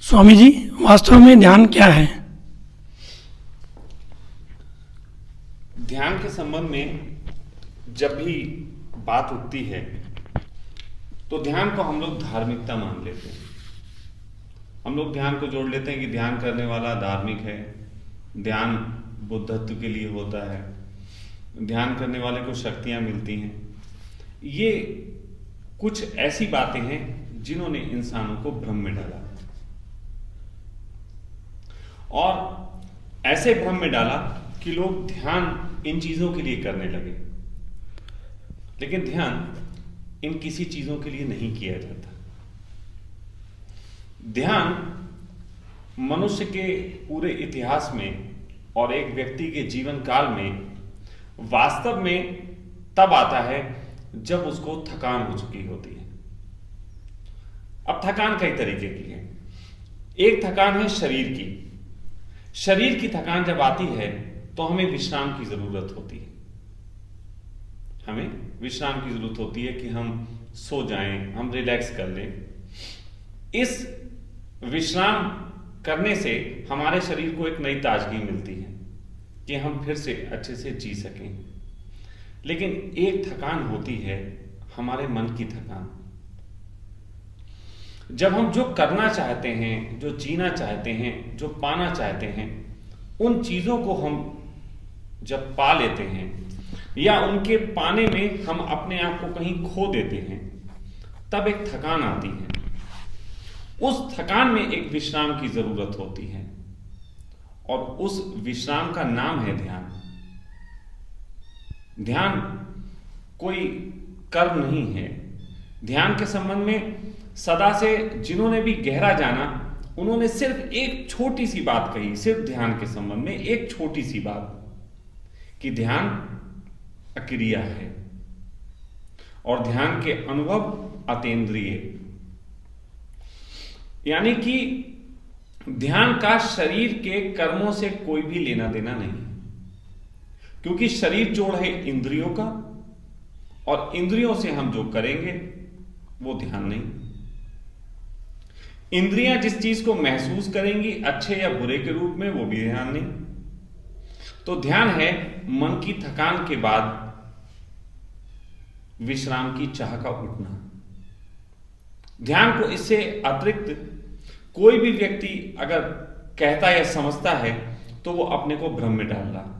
स्वामी जी, वास्तव में ध्यान क्या है? ध्यान के संबंध में जब भी बात उठती है तो ध्यान को हम लोग धार्मिकता मान लेते हैं। हम लोग ध्यान को जोड़ लेते हैं कि ध्यान करने वाला धार्मिक है, ध्यान बुद्धत्व के लिए होता है, ध्यान करने वाले को शक्तियां मिलती हैं। ये कुछ ऐसी बातें हैं जिन्होंने इंसानों को भ्रम में डाला और ऐसे भ्रम में डाला कि लोग ध्यान इन चीजों के लिए करने लगे। लेकिन ध्यान इन किसी चीजों के लिए नहीं किया जाता। ध्यान मनुष्य के पूरे इतिहास में और एक व्यक्ति के जीवन काल में वास्तव में तब आता है जब उसको थकान हो चुकी होती है। अब थकान कई तरीके की है। एक थकान है शरीर की। शरीर की थकान जब आती है तो हमें विश्राम की जरूरत होती है। हमें विश्राम की जरूरत होती है कि हम सो जाएं, हम रिलैक्स कर लें। इस विश्राम करने से हमारे शरीर को एक नई ताजगी मिलती है कि हम फिर से अच्छे से जी सकें। लेकिन एक थकान होती है हमारे मन की थकान। जब हम जो करना चाहते हैं, जो जीना चाहते हैं, जो पाना चाहते हैं, उन चीजों को हम जब पा लेते हैं या उनके पाने में हम अपने आप को कहीं खो देते हैं, तब एक थकान आती है। उस थकान में एक विश्राम की जरूरत होती है और उस विश्राम का नाम है ध्यान। ध्यान कोई कर्म नहीं है। ध्यान के संबंध में सदा से जिन्होंने भी गहरा जाना, उन्होंने सिर्फ एक छोटी सी बात कही, सिर्फ ध्यान के संबंध में एक छोटी सी बात, कि ध्यान अक्रिया है और ध्यान के अनुभव अतीन्द्रिय। यानी कि ध्यान का शरीर के कर्मों से कोई भी लेना देना नहीं, क्योंकि शरीर जोड़ है इंद्रियों का और इंद्रियों से हम जो करेंगे वो ध्यान नहीं। इंद्रियां जिस चीज को महसूस करेंगी अच्छे या बुरे के रूप में, वो भी ध्यान नहीं। तो ध्यान है मन की थकान के बाद विश्राम की चाह का उठना। ध्यान को इससे अतिरिक्त कोई भी व्यक्ति अगर कहता या समझता है तो वो अपने को भ्रम में डाल रहा।